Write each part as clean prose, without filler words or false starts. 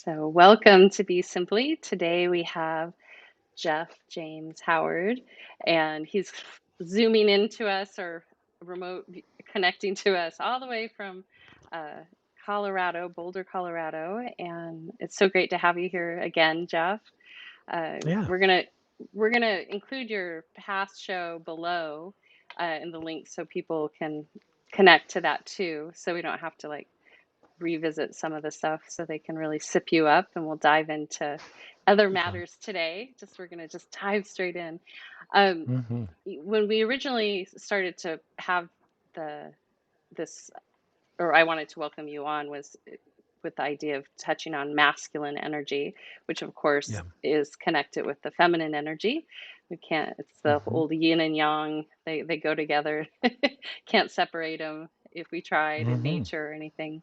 So, welcome to Be Simply. Today we have Jeff James Howard, and he's zooming into us or connecting to us all the way from uh, Colorado, Boulder, Colorado. And it's so great to have you here again, Jeff. Uh, Yeah. we're gonna we're gonna include your past show below in the link so people can connect to that too, so we don't have to revisit some of the stuff so they can really sip you up, and we'll dive into other Be fun. matters today. We're going to just dive straight in. Um, Hmm. when we originally started to have the this, or I wanted to welcome you on, was with the idea of touching on masculine energy, which of course Yeah. is connected with the feminine energy. We can't, it's the Hmm. old yin and yang, they go together. Can't separate them if we tried in Hmm. nature or anything.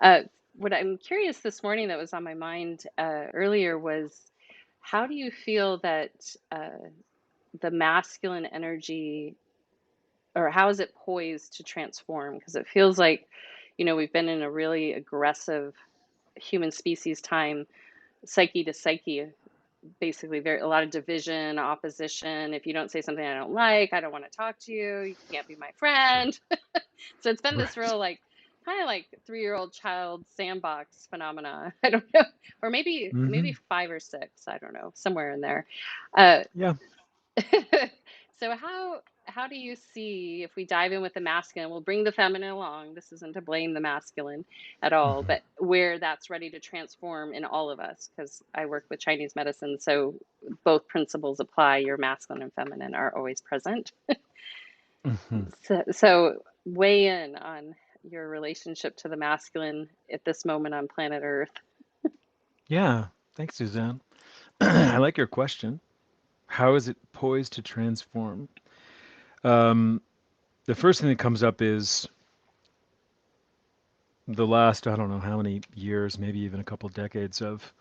uh, what I'm curious this morning that was on my mind earlier was, how do you feel that the masculine energy, or how is it poised to transform? Because it feels like, we've been in a really aggressive human species time, psyche to psyche, basically a lot of division, opposition. If you don't say something I don't like, I don't want to talk to you. You can't be my Sure. friend. So it's been this Right. real kind of like 3-year-old child sandbox phenomena. I don't know, or maybe Hmm. 5 or 6. I don't know, somewhere in there. Uh, Yeah. so how do you see, if we dive in with the masculine, we'll bring the feminine along. This isn't to blame the masculine at all, Hmm. but where that's ready to transform in all of us, because I work with Chinese medicine, so both principles apply. Your masculine and feminine are always present. Hmm. So weigh in on your relationship to the masculine at this moment on planet Earth. Yeah. Thanks, Suzanne. I like your question. How is it poised to transform? Um, the first thing that comes up is the last, I don't know how many years, maybe even a couple decades of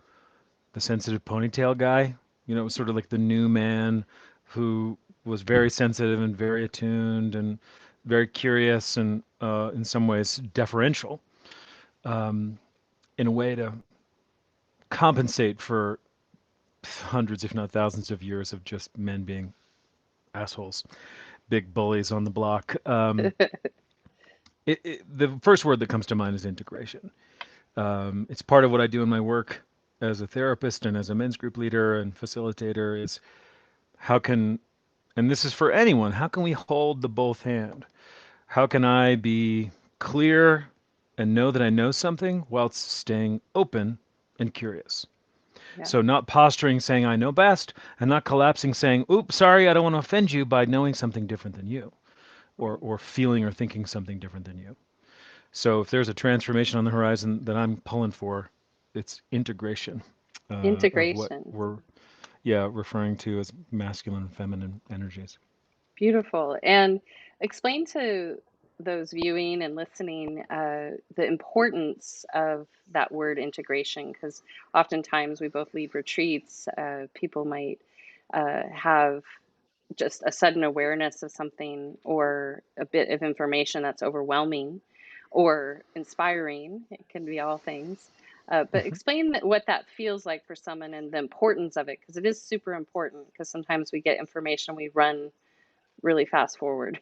the sensitive ponytail guy. It was sort of like the new man who was very sensitive and very attuned and very curious and in some ways deferential, um, in a way to compensate for hundreds, if not thousands, of years of just men being assholes, big bullies on the block. The first word that comes to mind is integration. It's part of what I do in my work as a therapist and as a men's group leader and facilitator is how can, and this is for anyone, how can we hold the both hand? How can I be clear and know that I know something whilst staying open and curious? Yeah. So not posturing saying I know best and not collapsing saying, oops, sorry, I don't want to offend you by knowing something different than you or feeling or thinking something different than you. So if there's a transformation on the horizon that I'm pulling for, it's integration of what Integration. we're, yeah, referring to as masculine and feminine energies. Beautiful. And explain to those viewing and listening the importance of that word integration, because oftentimes we both lead retreats. People might have just a sudden awareness of something or a bit of information that's overwhelming or inspiring. It can be all things. But Mhm. explain what that feels like for someone and the importance of it, because it is super important. Because sometimes we get information, we run really fast forward.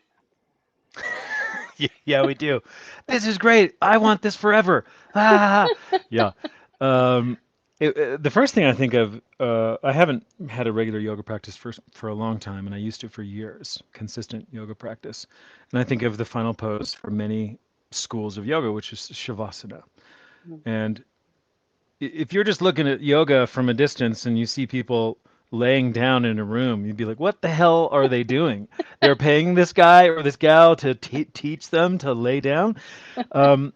Yeah, we do. This is great. I want this forever. Ah, yeah. Um, the first thing I think of, I haven't had a regular yoga practice for a long time, and I used to for years, consistent yoga practice. And I think of the final pose for many schools of yoga, which is Shavasana. And if you're just looking at yoga from a distance and you see people laying down in a room, you'd be like, what the hell are they doing? They're paying this guy or this gal to teach them to lay down. Um,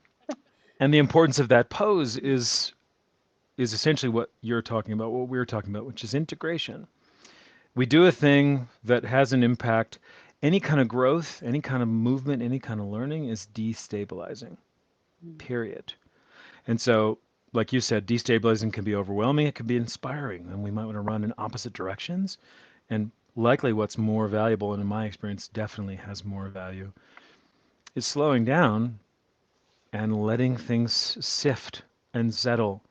and the importance of that pose is essentially what you're talking about, what we're talking about, which is integration. We do a thing that has an impact. Any kind of growth, any kind of movement, any kind of learning is destabilizing, period. And so, like you said, destabilizing can be overwhelming, it can be inspiring, and we might want to run in opposite directions. And likely what's more valuable, and in my experience, definitely has more value, is slowing down and letting things sift and settle.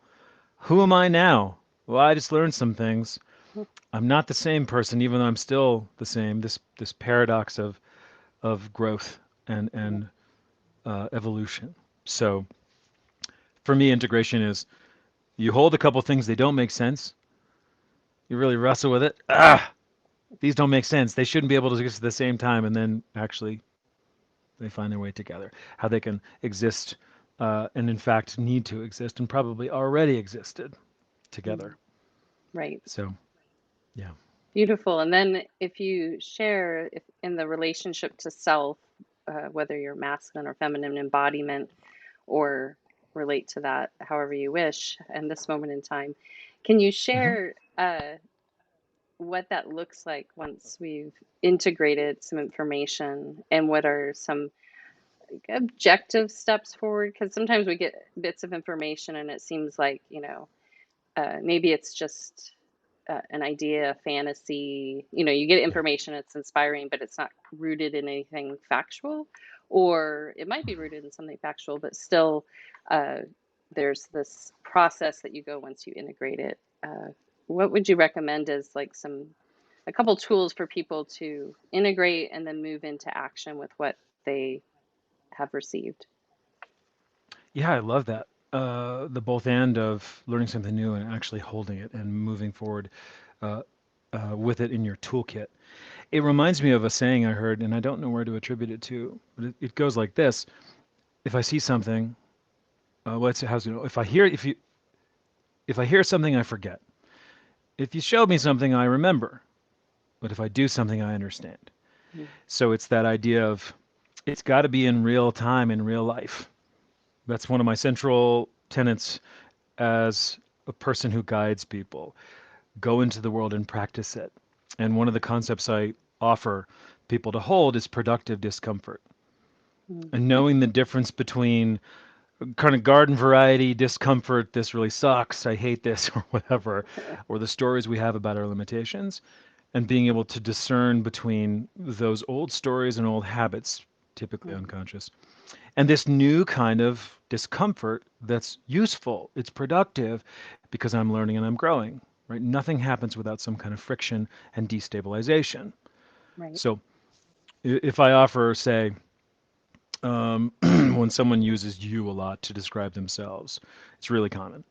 Who am I now? Well, I just learned some things. I'm not the same person, even though I'm still the same. This paradox of growth and evolution. So for me, integration is you hold a couple things, they don't make sense. You really wrestle with it. These don't make sense. They shouldn't be able to exist at the same time, and then actually they find their way together. How they can exist, and in fact need to exist, and probably already existed Mm, together. right. So yeah. Beautiful. And then if you share if in the relationship to self, whether you're masculine or feminine embodiment, or relate to that however you wish in this moment in time, can you Hmm. share what that looks like once we've integrated some information and what are some objective steps forward? Because sometimes we get bits of information and it seems like, maybe it's just an idea, a fantasy. You get Yeah. information, it's inspiring, but it's not rooted in anything factual, or it might be rooted in something factual, but still, uh, there's this process that you go once you integrate it. What would you recommend as like a couple tools for people to integrate and then move into action with what they have received? Yeah, I love that. The both and of learning something new and actually holding it and moving forward uh, with it in your toolkit. It reminds me of a saying I heard, and I don't know where to attribute it to, but it goes like this: If I see something, let's say, how's it go? If I hear something, I forget. If you show me something, I remember. But if I do something, I understand. Mm, So it's that idea of it's got to be in real time, in real life. That's one of my central tenets as a person who guides people. Go into the world and practice it. And one of the concepts I offer people to hold is productive discomfort. mm, And knowing the difference between kind of garden variety discomfort, this really sucks, I hate this, or whatever, or the stories we have about our limitations, and being able to discern between those old stories and old habits, typically mm, unconscious, and this new kind of discomfort that's useful, it's productive because I'm learning and I'm growing, right? Nothing happens without some kind of friction and destabilization. right. So if I offer, say, when someone uses you a lot to describe themselves, it's really common.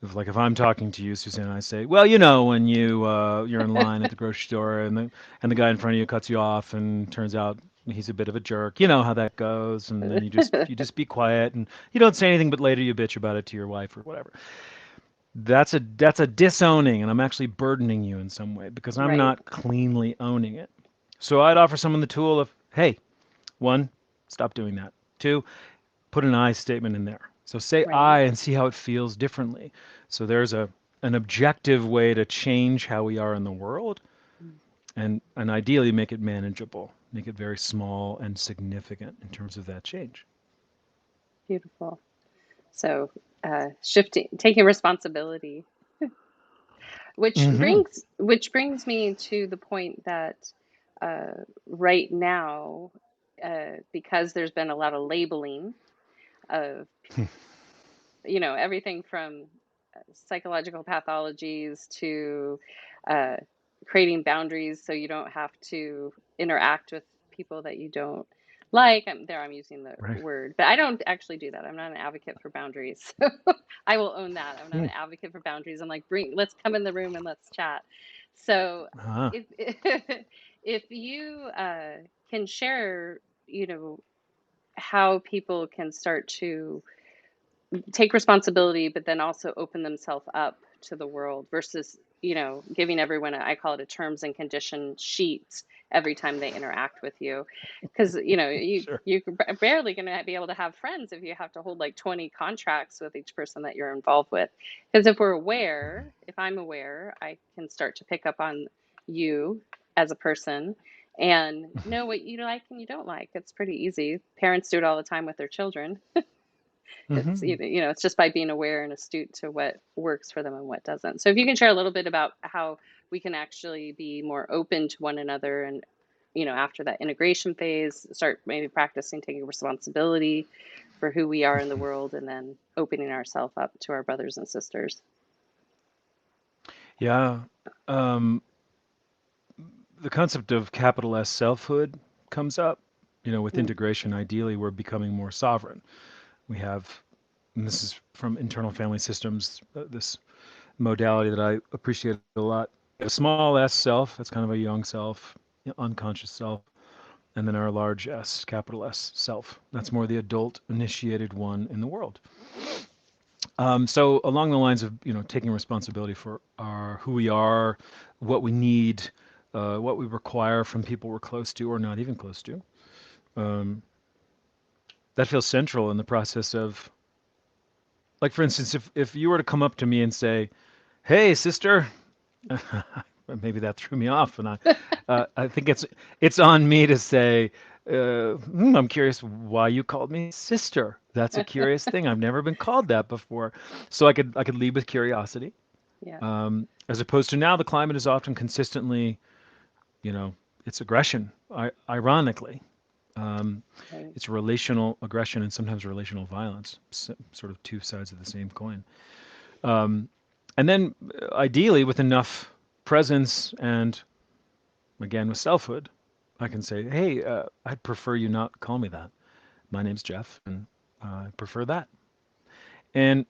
If I'm talking to you, Suzanne, I say, well, when you're in line at the grocery store and the guy in front of you cuts you off and turns out he's a bit of a jerk. You know how that goes, and then you just be quiet and you don't say anything, but later you bitch about it to your wife or whatever. That's a disowning, and I'm actually burdening you in some way because I'm Right, not cleanly owning it. So I'd offer someone the tool of, hey, one, stop doing that. Two, put an I statement in there. So say right. I and see how it feels differently. So there's an objective way to change how we are in the world Mm, and ideally make it manageable, make it very small and significant in terms of that change. beautiful. So, shifting, taking responsibility, Hmm. which brings me to the point that right now, because there's been a lot of labeling of, everything from psychological pathologies to uh, creating boundaries so you don't have to interact with people that you don't like. I'm using the Right. word, but I don't actually do that. I'm not an advocate for boundaries. I will own that. I'm not an Mm. advocate for boundaries. I'm like, let's come in the room and let's chat. So Ah. if if you can share, you know, how people can start to take responsibility, but then also open themselves up to the world versus, giving everyone I call it a terms and condition sheet every time they interact with you. Because, Sure. you're barely going to be able to have friends if you have to hold like 20 contracts with each person that you're involved with. Because if I'm aware, I can start to pick up on you as a person and know what you like and you don't like. It's pretty easy. Parents do it all the time with their children. It's Hmm. it's just by being aware and astute to what works for them and what doesn't. So if you can share a little bit about how we can actually be more open to one another and after that integration phase, start maybe practicing taking responsibility for who we are in the world and then opening ourselves up to our brothers and sisters. Yeah. Um, the concept of capital S selfhood comes up. With Mm, integration, ideally, we're becoming more sovereign. We have, and this is from internal family systems, this modality that I appreciate a lot. We have a small s self, that's kind of a young self, unconscious self, and then our large S, capital S self. That's more the adult initiated one in the world. So along the lines of taking responsibility for our who we are, what we need, what we require from people we're close to or not even close to, um, that feels central in the process of, like, for instance, if you were to come up to me and say, "Hey, sister," maybe that threw me off, and I think it's on me to say, I'm curious why you called me sister. That's a curious thing. I've never been called that before, so I could lead with curiosity, yeah, as opposed to now the climate is often consistently, you know, it's aggression. Ironically, um, right. it's relational aggression and sometimes relational violence, sort of two sides of the same coin. Um, and then ideally, with enough presence and again with selfhood, I can say, hey, I'd prefer you not call me that. My name's Jeff, and I prefer that. And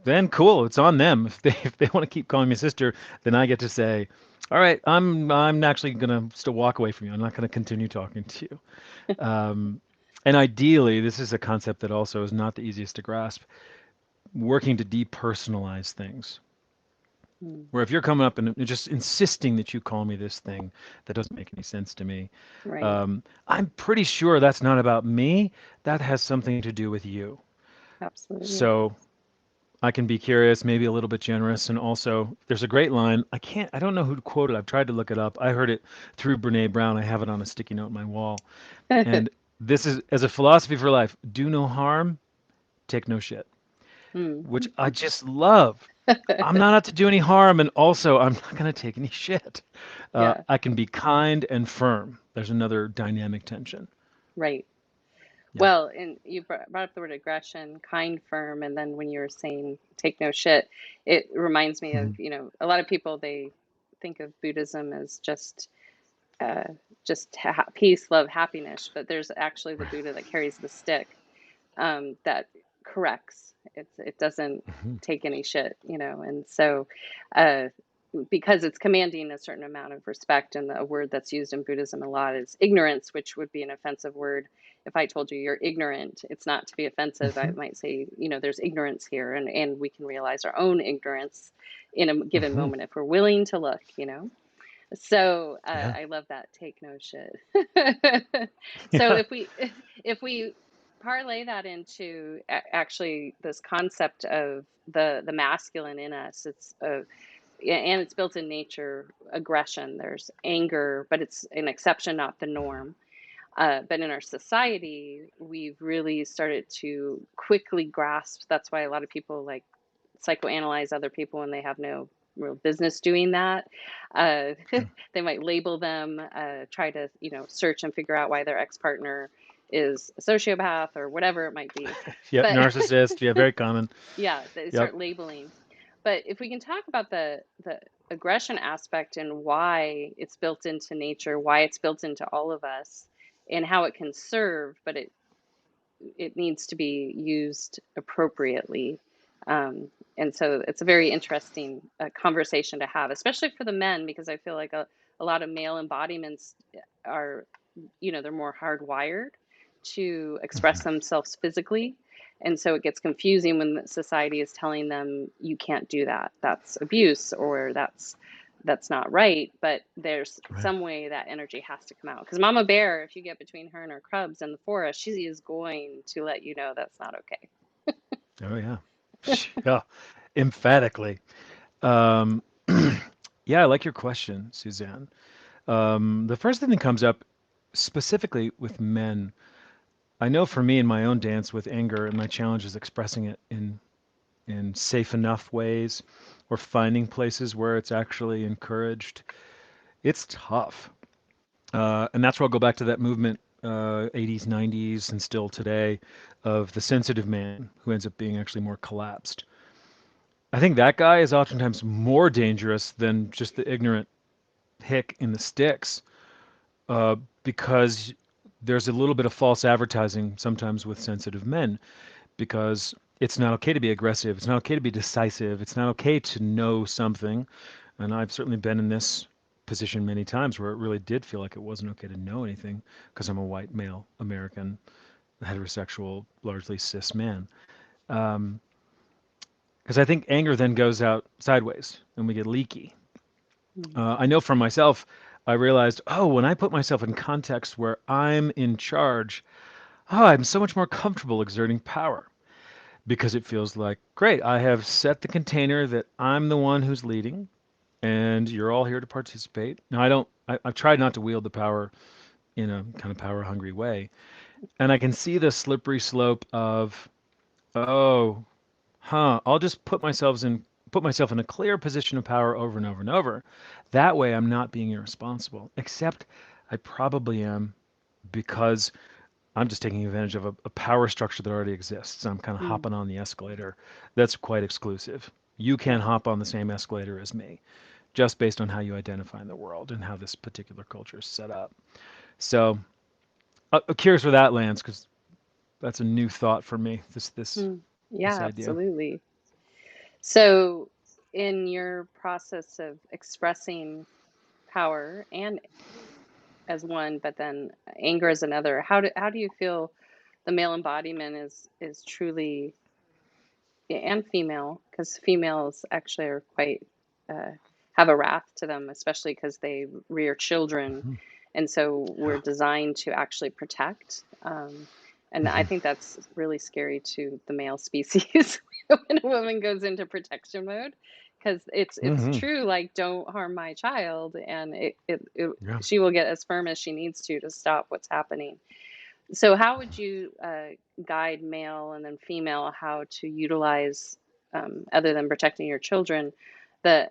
then cool, it's on them. If they want to keep calling me sister, then I get to say, all right, I'm actually gonna still walk away from you. I'm not gonna continue talking to you. And ideally, this is a concept that also is not the easiest to grasp. Working to depersonalize things. Mm, Where if you're coming up and just insisting that you call me this thing that doesn't make any sense to me, right. I'm pretty sure that's not about me. That has something to do with you. Absolutely. So I can be curious, maybe a little bit generous, and also there's a great line. I don't know who to quote it. I've tried to look it up. I heard it through Brene Brown. I have it on a sticky note on my wall. And this is as a philosophy for life: do no harm, take no shit, Mm. which I just love. I'm not out to do any harm, and also I'm not going to take any shit. Yeah, I can be kind and firm. There's another dynamic tension. right. Yeah. Well, and you brought up the word aggression, kind, firm, and then when you were saying take no shit, it reminds me of, Mhm. a lot of people, they think of Buddhism as uh, just peace, love, happiness, but there's actually the Buddha that carries the stick, that corrects. It doesn't Mhm. take any shit, and so uh, because it's commanding a certain amount of respect, and a word that's used in Buddhism a lot is ignorance, which would be an offensive word. If I told you you're ignorant, it's not to be offensive. I Mhm. might say, there's ignorance here, and we can realize our own ignorance in a given Mhm. moment if we're willing to look. So Yeah. I love that. Take no shit. So Yeah. if we parlay that into actually this concept of the masculine in us, and it's built in nature. Aggression. There's anger, but it's an exception, not the norm. But in our society, we've really started to quickly grasp. That's why a lot of people like psychoanalyze other people when they have no real business doing that. Uh, Sure. they might label them, try to, search and figure out why their ex-partner is a sociopath or whatever it might be. Yep. But Narcissist. Yeah. Very common. yeah, they Yep. start labeling. But if we can talk about the aggression aspect and why it's built into nature, why it's built into all of us, and how it can serve, but it needs to be used appropriately. Um, and so it's a very interesting conversation to have, especially for the men, because I feel like a lot of male embodiments are, they're more hardwired to express Mhm. themselves physically. And so it gets confusing when society is telling them you can't do that. That's abuse, or that's not right. But there's Right. some way that energy has to come out. Because Mama Bear, if you get between her and her cubs in the forest, she is going to let you know that's not okay. Oh yeah. Yeah. Emphatically. Um, yeah. I like your question, Suzanne. The first thing that comes up specifically with men, I know for me in my own dance with anger, and my challenge is expressing it in safe enough ways or finding places where it's actually encouraged. It's tough. And that's where I'll go back to that movement, 80s, 90s, and still today, of the sensitive man who ends up being actually more collapsed. I think that guy is oftentimes more dangerous than just the ignorant hick in the sticks, uh, because there's a little bit of false advertising sometimes with sensitive men, because it's not okay to be aggressive, it's not okay to be decisive, it's not okay to know something. And I've certainly been in this position many times where it really did feel like it wasn't okay to know anything because I'm a white male American heterosexual largely cis man. um, because I think anger then goes out sideways and we get leaky. Mm, I know from myself, I realized, oh, when I put myself in context where I'm in charge, oh, I'm so much more comfortable exerting power because it feels like, great, I have set the container that I'm the one who's leading and you're all here to participate. Now, I've tried not to wield the power in a kind of power hungry way. And I can see the slippery slope of, oh, I'll just put myself in a clear position of power over and over and over. That way I'm not being irresponsible. Except I probably am, because I'm just taking advantage of a power structure that already exists. I'm kind of mm, hopping on the escalator. That's quite exclusive. You can't right. hop on the same escalator as me, just based on how you identify in the world and how this particular culture is set up. So I'm curious where that lands, because that's a new thought for me. Mm, This yeah, idea. absolutely. So, in your process of expressing power and as one, but then anger as another, how do you feel the male embodiment is truly, and female, because females actually are quite uh, have a wrath to them, especially because they rear children, Mhm. and so we're Yeah. designed to actually protect. And I Hmm. think that's really scary to the male species when a woman goes into protection mode, because it's Hmm. true, like, don't harm my child, and Yeah. she will get as firm as she needs to stop what's happening. So, how would you guide male and then female how to utilize, other than protecting your children, the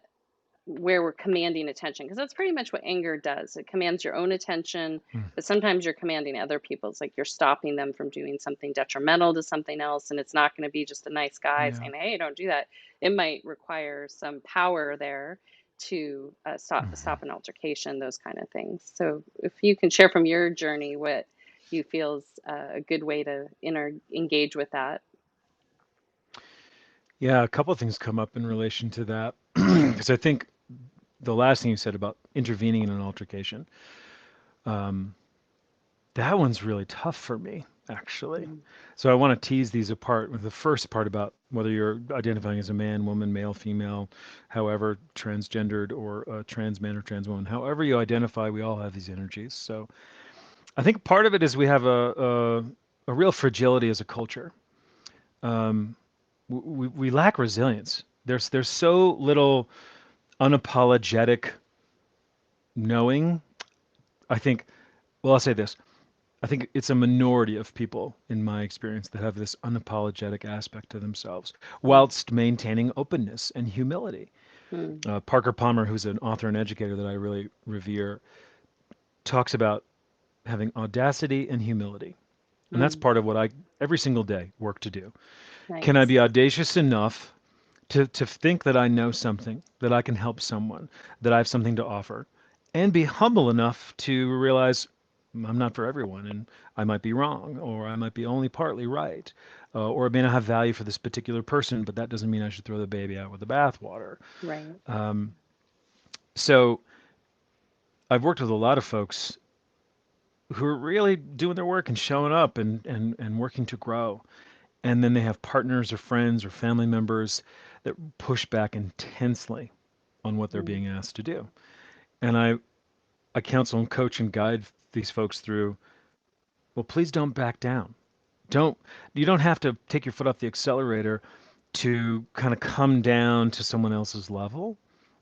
where we're commanding attention? Because that's pretty much what anger does. It commands your own attention, Mm. but sometimes you're commanding other people's, like you're stopping them from doing something detrimental to something else. And it's not going to be just a nice guy Yeah. saying, "Hey, don't do that." It might require some power there to stop Mhm. an altercation, those kind of things. So, if you can share from your journey what you feel is a good way to engage with that. Yeah, a couple of things come up in relation to that. Because I think the last thing you said about intervening in an altercation, um, that one's really tough for me, actually. Mm, So I want to tease these apart with the first part about whether you're identifying as a man, woman, male, female, however, transgendered, or a trans man or trans woman. However you identify, we all have these energies. So I think part of it is we have a real fragility as a culture. Um, we lack resilience. There's so little unapologetic knowing. I think, well, I'll say this. I think it's a minority of people, in my experience, that have this unapologetic aspect to themselves, mm, whilst maintaining openness and humility. mm, Parker Palmer, who's an author and educator that I really revere, talks about having audacity and humility. And that's mm. part of what I, every single day, work to do. Can I Nice. be audacious enough to think that I know something, that I can help someone, that I have something to offer, and be humble enough to realize I'm not for everyone and I might be wrong, or I might be only partly right, or I may not have value for this particular person, but that doesn't mean I should throw the baby out with the bathwater. Right. Um, so I've worked with a lot of folks who are really doing their work and showing up and working to grow. And then they have partners or friends or family members that push back intensely on what they're Mm, being asked to do. And I counsel and coach and guide these folks through, well, please don't back down. Don't you don't have to take your foot off the accelerator to kind of come down to someone else's level.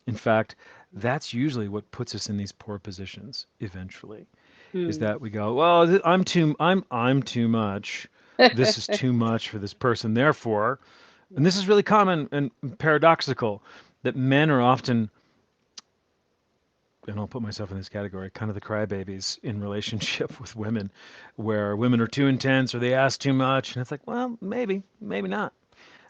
In fact, that's usually what puts us in these poor positions eventually, is mm. that we go, well, I'm too much. This is too much for this person. Therefore, and this is really common and paradoxical, that men are often, and I'll put myself in this category, kind of the crybabies in relationship with women, where women are too intense or they ask too much, and it's like, well, maybe, maybe not.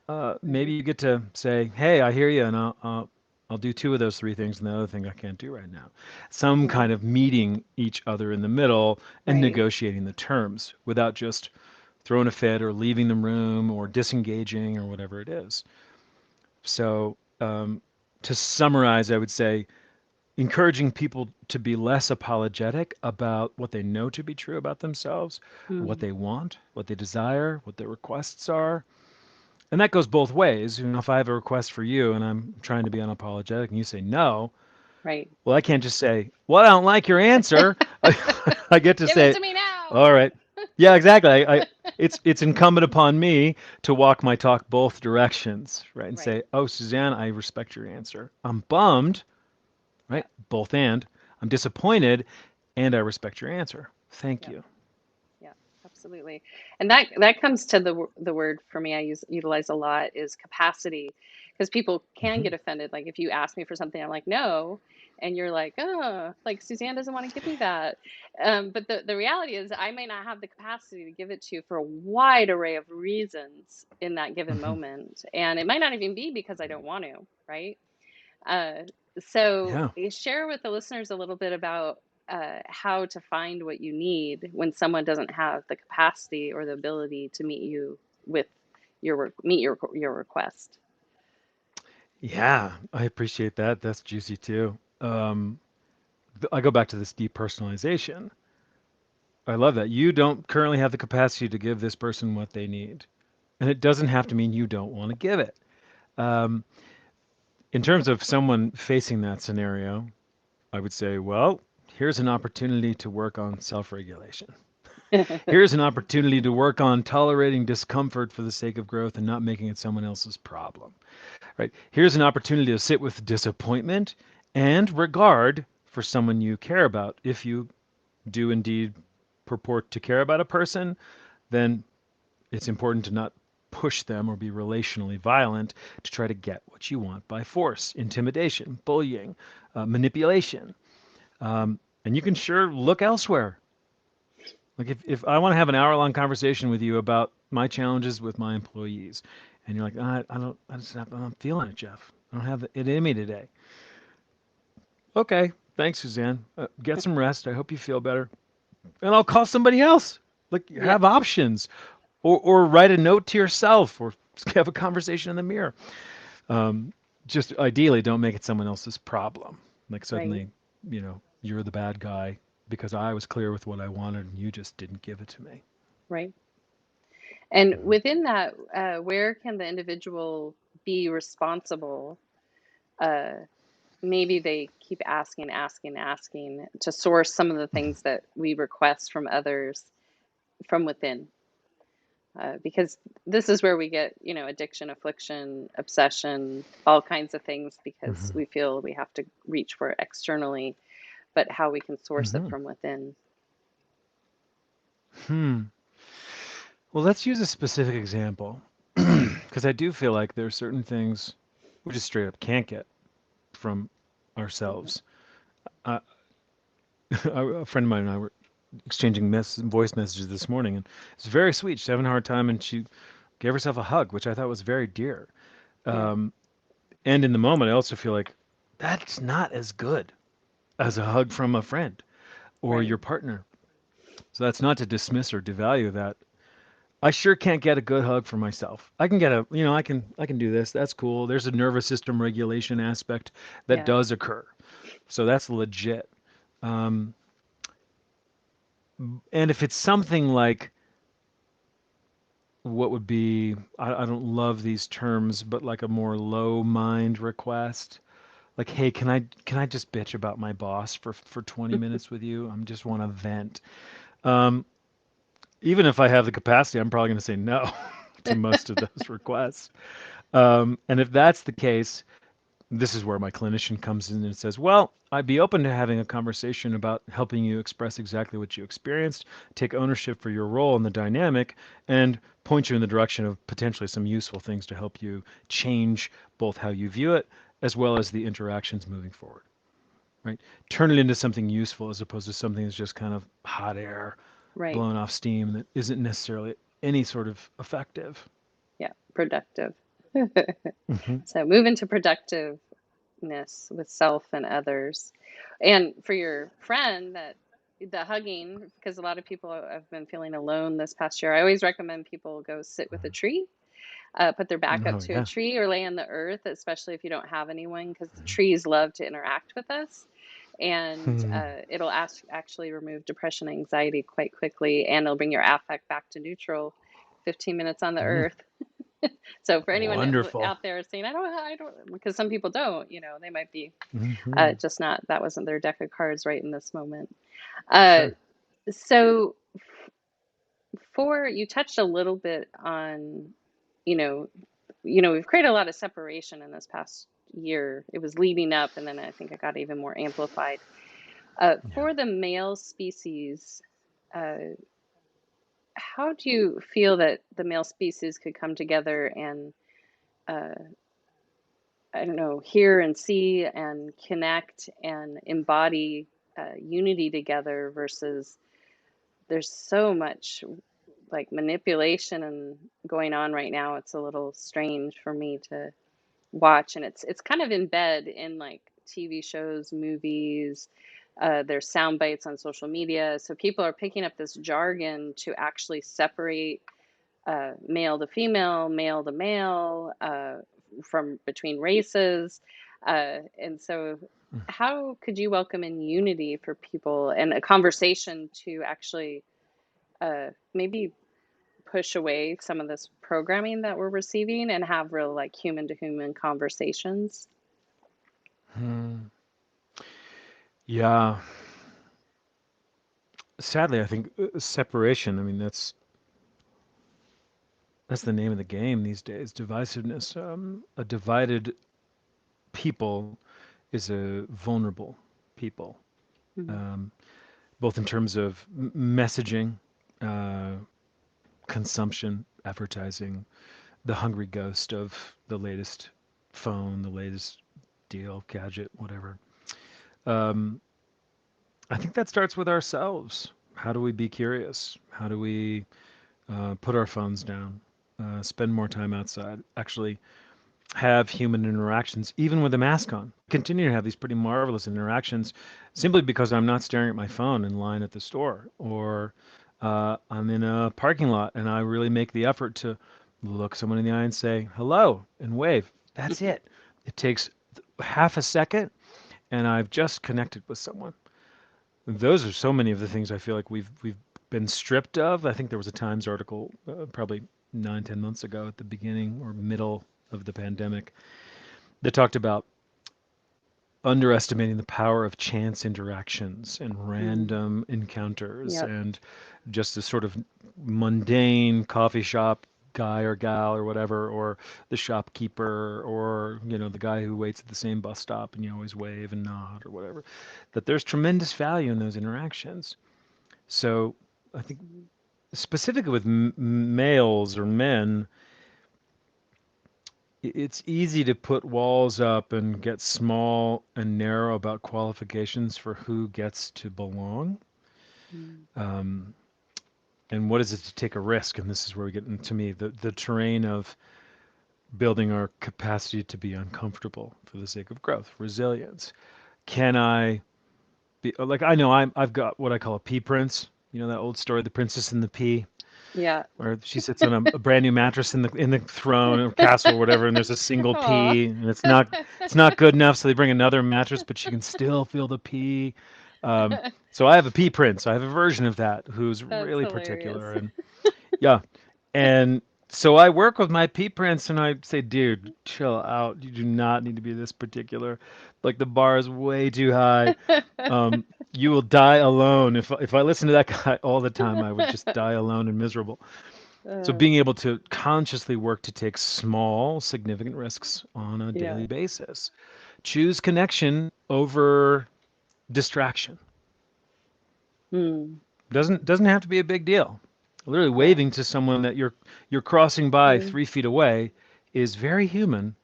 Maybe you get to say, "Hey, I hear you, and I'll do two of those three things, and the other thing I can't do right now." Some Mm-hmm. kind of meeting each other in the middle and Right. negotiating the terms without just throwing a fit or leaving the room or disengaging or whatever it is. So, to summarize, I would say encouraging people to be less apologetic about what they know to be true about themselves, what Mm. they want, what they desire, what their requests are. And that goes both ways. You know, if I have a request for you and I'm trying to be unapologetic and you say no, Right. well, I can't just say, "Well, I don't like your answer." I get to Give it say, to me now. "All right." Yeah, exactly. It's incumbent upon me to walk my talk both directions, right? And Right. say, "Oh, Suzanne, I respect your answer. I'm bummed," Yeah. right? Both and. "I'm disappointed, and I respect your answer. Thank Yeah. you." Yeah, absolutely. And that comes to the word for me I utilize a lot is capacity, because people can Hmm. get offended. Like if you ask me for something, I'm like, no, and you're like, oh, like Suzanne doesn't want to give me that. But the reality is I may not have the capacity to give it to you for a wide array of reasons in that given Hmm. moment. And it might not even be because I don't want to, right? Uh, so Yeah. share with the listeners a little bit about how to find what you need when someone doesn't have the capacity or the ability to meet you with meet your request. Yeah, I appreciate that. That's juicy too. I go back to this depersonalization. I love that. You don't currently have the capacity to give this person what they need. And it doesn't have to mean you don't want to give it. Um, in terms of someone facing that scenario, I would say, well, here's an opportunity to work on self regulation. Here's an opportunity to work on tolerating discomfort for the sake of growth and not making it someone else's problem. Right? Here's an opportunity to sit with disappointment and regard for someone you care about. If you do indeed purport to care about a person, then it's important to not push them or be relationally violent to try to get what you want by force, intimidation, bullying, manipulation. And you can sure look elsewhere. Like if I want to have an hour long conversation with you about my challenges with my employees, and you're like, I don't, I just have, I'm not feeling it, Jeff. I don't have it in me today. Okay, thanks, Suzanne. Get some rest. I hope you feel better. And I'll call somebody else. Like, Yeah, have options, or write a note to yourself, or have a conversation in the mirror. Um, just ideally, don't make it someone else's problem. Like right, suddenly, you're the bad guy because I was clear with what I wanted and you just didn't give it to me. right. And Mhm. within that, where can the individual be responsible? Uh, Maybe they keep asking, asking, asking to source some of the Mhm. things that we request from others from within. Because this is where we get, addiction, affliction, obsession, all kinds of things because Mhm. we feel we have to reach for it externally, but how we can source it Mhm. from within. Hmm. Well, let's use a specific example because I do feel like there are certain things we just straight up can't get from Mhm. ourselves. Uh, a friend of mine and I were exchanging voice messages this morning, and it's very sweet. She's having a hard time, and she gave herself a hug, which I thought was very dear. Yeah, Um, and in the moment, I also feel like that's not as good as a hug from a friend or right. your partner. So that's not to dismiss or devalue that. I sure can't get a good hug for myself. I can get I can do this. That's cool. There's a nervous system regulation aspect that Yeah, does occur. So that's legit. Um, and if it's something like what would be, I don't love these terms, but like a more low mind request, like, hey, can I just bitch about my boss for 20 minutes with you? I just want to vent. Um, Even if I have the capacity, I'm probably going to say no to most of those requests. And if that's the case, this is where my clinician comes in and says, well, I'd be open to having a conversation about helping you express exactly what you experienced, take ownership for your role in the dynamic, and point you in the direction of potentially some useful things to help you change both how you view it as well as the interactions moving forward. Right? Turn it into something useful as opposed to something that's just kind of hot air, right. blowing off steam that isn't necessarily any sort of effective. Yeah, productive. Hmm. So move into productiveness with self and others. And for your friend, that the hugging, because a lot of people have been feeling alone this past year, I always recommend people go sit with a tree, put their back up Oh to a yeah. tree or lay on the earth, especially if you don't have anyone, because the trees love to interact with us. And Hmm. it'll actually remove depression, anxiety quite quickly, and it'll bring your affect back to neutral. 15 minutes on the Mm. earth. So for anyone Wonderful. out there saying, I don't, because some people don't, they might be Hmm. just not, that wasn't their deck of cards right in this moment. Uh, Sure. so for you touched a little bit on, you know, we've created a lot of separation in this past year. It was leading up, and then I think it got even more amplified. Yeah. For the male species, uh, how do you feel that the male species could come together and uh, I don't know, hear and see and connect and embody unity together versus there's so much like manipulation and going on right now. It's a little strange for me to watch, and it's kind of in bed in like TV shows, movies. There's sound bites on social media, so people are picking up this jargon to actually separate male to female, male to male, from between races. And so, how could you welcome in unity for people and a conversation to actually maybe push away some of this programming that we're receiving and have real like human to human conversations? Hmm. Yeah. Sadly, I think separation. I mean, that's the name of the game these days. Divisiveness. A divided people is a vulnerable people, Mm, um, both in terms of messaging, uh, consumption, advertising, the hungry ghost of the latest phone, the latest deal, gadget, whatever. Um, I think that starts with ourselves. How do we be curious? How do we put our phones down, spend more time outside, actually have human interactions, even with a mask on? I continue to have these pretty marvelous interactions simply because I'm not staring at my phone in line at the store, or I'm in a parking lot and I really make the effort to look someone in the eye and say hello and wave. That's it. It takes half a second and I've just connected with someone. Those are so many of the things I feel like we've been stripped of. I think there was a Times article probably 9, 10 months ago at the beginning or middle of the pandemic that talked about underestimating the power of chance interactions and mm, random encounters yep. and just this sort of mundane coffee shop guy or gal or whatever, or the shopkeeper, or the guy who waits at the same bus stop and you always wave and nod or whatever, that there's tremendous value in those interactions. So I think specifically with males or men, it's easy to put walls up and get small and narrow about qualifications for who gets to belong. Mm, Um, and what is it to take a risk? And this is where we get into me the terrain of building our capacity to be uncomfortable for the sake of growth, resilience. Can I be like I know I've got what I call a pea prince. You know that old story, The Princess and the Pea, yeah. where she sits on a brand new mattress in the throne or castle or whatever, and there's a single Oh, pea, and it's not good enough, so they bring another mattress, but she can still feel the pea. Um, so I have a pea prince. I have a version of that who's that's really hilarious. particular, and yeah, and so I work with my pea prince, and I say, dude, chill out. You do not need to be this particular. Like the bar is way too high. Um, you will die alone. If I listen to that guy all the time, I would just die alone and miserable. So Uh, being able to consciously work to take small, significant risks on a yeah. daily basis. Choose connection over distraction. Mm, Doesn't have to be a big deal. Literally yeah. waving to someone that you're crossing by Mm, 3 feet away is very human.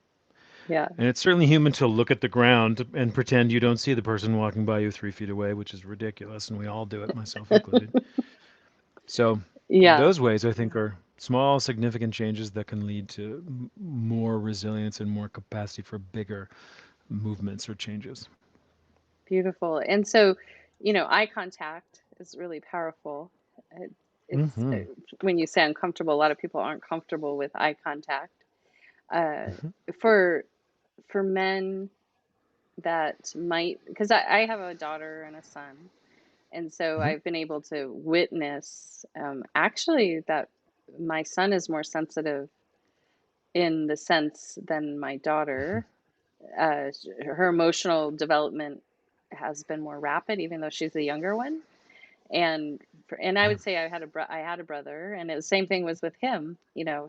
yeah. And it's certainly human to look at the ground and pretend you don't see the person walking by you 3 feet away, which is ridiculous, and we all do it, myself included. So Yeah. those ways I think are. Small, significant changes that can lead to more resilience and more capacity for bigger movements or changes. Beautiful. And so, eye contact is really powerful. It, it's Hmm. when you say uncomfortable, a lot of people aren't comfortable with eye contact. Uh, Hmm. for for men that might, because I have a daughter and a son, and so Hmm. I've been able to witness actually that my son is more sensitive in the sense than my daughter. Her emotional development has been more rapid, even though she's the younger one. And I Yeah. would say I had a brother, and the same thing was with him.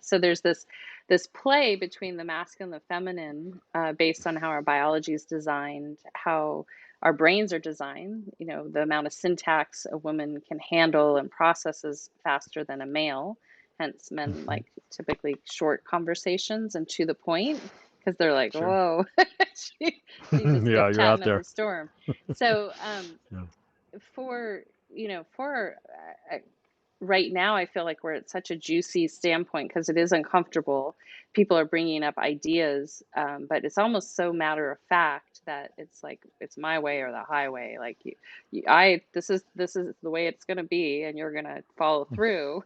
So there's this play between the masculine and the feminine, based on how our biology is designed, how our brains are designed. The amount of syntax a woman can handle and processes faster than a male. Hence, men Hmm. like typically short conversations and to the point, because they're like, Sure. whoa, she just Yeah, kept you're out chatting up a there. storm. So, Yeah. for for right now, I feel like we're at such a juicy standpoint because it is uncomfortable. People are bringing up ideas, but it's almost so matter of fact that it's like it's my way or the highway. Like this is the way it's going to be, and you're going to follow through,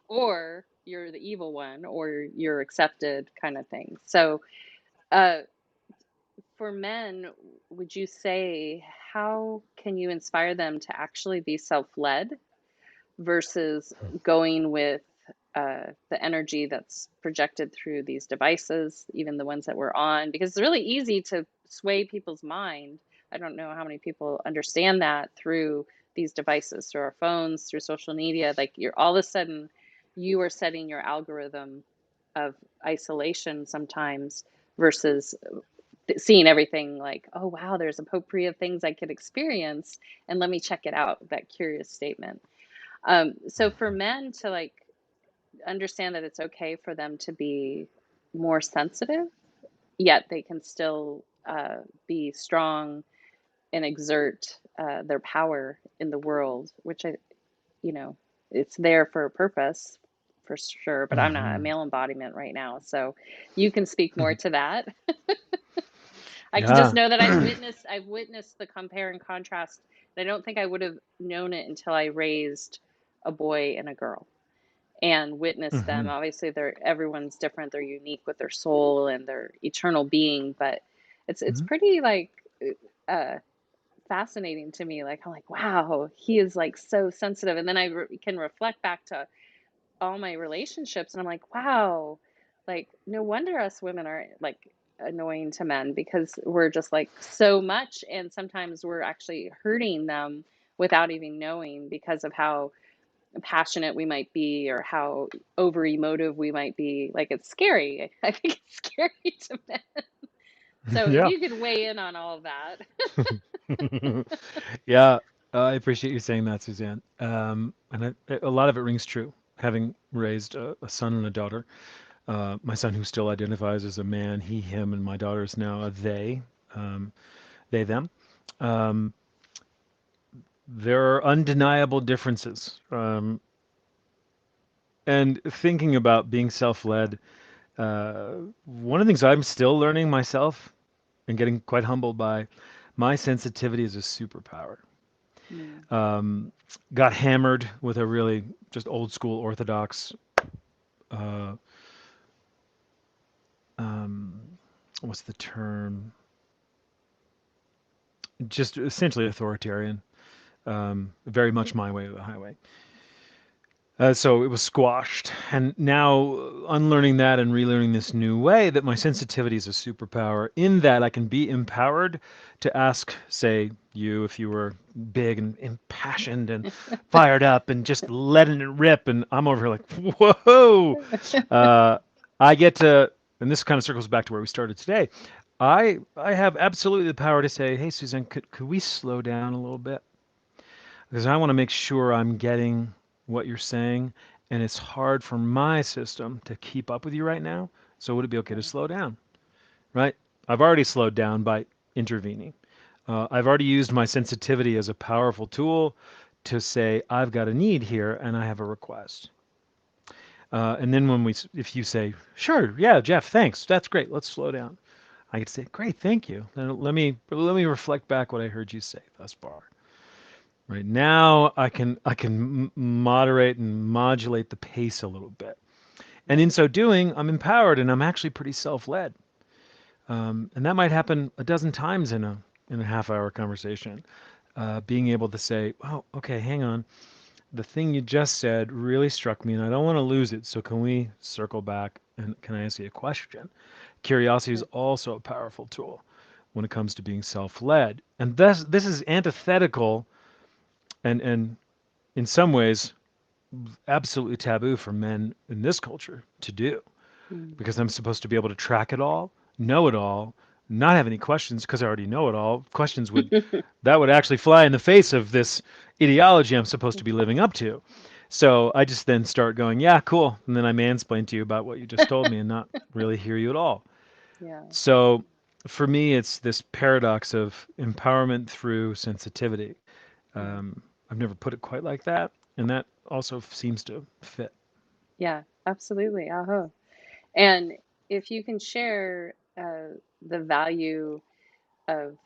or you're the evil one, or you're accepted, kind of thing. So, uh, for men, would you say, how can you inspire them to actually be self-led versus going with the energy that's projected through these devices, even the ones that we're on? Because it's really easy to sway people's mind. I don't know how many people understand that through these devices, through our phones, through social media. Like, you're all of a sudden, you are setting your algorithm of isolation sometimes versus seeing everything like, oh wow, there's a potpourri of things I could experience, and let me check it out, that curious statement. So for men to like understand that it's okay for them to be more sensitive, yet they can still be strong and exert their power in the world, which you know, it's there for a purpose for sure, but I'm not a Hmm. male embodiment right now. So you can speak more to that. I can just Yeah. know that I've witnessed the compare and contrast. And I don't think I would have known it until I raised a boy and a girl and witnessed them. Hmm. Obviously, everyone's different. They're unique with their soul and their eternal being, but it's Hmm. pretty like uh fascinating to me. Like, I'm like, wow, he is like so sensitive. And then can reflect back to all my relationships, and I'm like, wow, like no wonder us women are like annoying to men, because we're just like so much, and sometimes we're actually hurting them without even knowing, because of how passionate we might be or how over emotive we might be. Like, it's scary. I think it's scary to men. So if Yeah. you could weigh in on all of that. Yeah. I appreciate you saying that, Suzanne. And a lot of it rings true. Having raised a son and a daughter, my son who still identifies as a man, he, him, and my daughter is now a um, they, them. Um, there are undeniable differences. And thinking about being self-led, one of the things I'm still learning myself and getting quite humbled by, my sensitivity is a superpower. Mm. Um, got hammered with a really just old school orthodox, uh, um, what's the term? Just essentially authoritarian, very much my way or the highway. So it was squashed. And now unlearning that and relearning this new way, that my sensitivity is a superpower, in that I can be empowered to ask, say, you, if you were big and impassioned and fired up and just letting it rip, and I'm over here like, whoa. Uh, I get to, and this kind of circles back to where we started today. I have absolutely the power to say, hey, Suzanne, could we slow down a little bit? Because I want to make sure I'm getting what you're saying, and it's hard for my system to keep up with you right now. So would it be okay to slow down? Right? I've already slowed down by intervening. I've already used my sensitivity as a powerful tool to say, I've got a need here and I have a request. And then if you say, sure, yeah, Jeff, thanks, that's great, let's slow down. I could say, great, thank you. Then let me reflect back what I heard you say thus far. Right now, I can moderate and modulate the pace a little bit, and in Right. so doing, I'm empowered and I'm actually pretty self-led. And that might happen a dozen times in a half-hour conversation. Being able to say, "Oh, okay, hang on. The thing you just said really struck me, and I don't want to lose it. So can we circle back and can I ask you a question?" Curiosity is Right. also a powerful tool when it comes to being self-led, and this is antithetical and in some ways absolutely taboo for men in this culture to do, Mm. because I'm supposed to be able to track it all, know it all, not have any questions because I already know it all. Questions would actually fly in the face of this ideology I'm supposed to be living up to. So I just then start going, yeah, cool, and then I mansplain to you about what you just told me and not really hear you at all. Yeah. So for me, it's this paradox of empowerment through sensitivity. Yeah. Um, I've never put it quite like that, and that also seems to fit. Yeah. Absolutely. Uh-huh. And if you can share the value of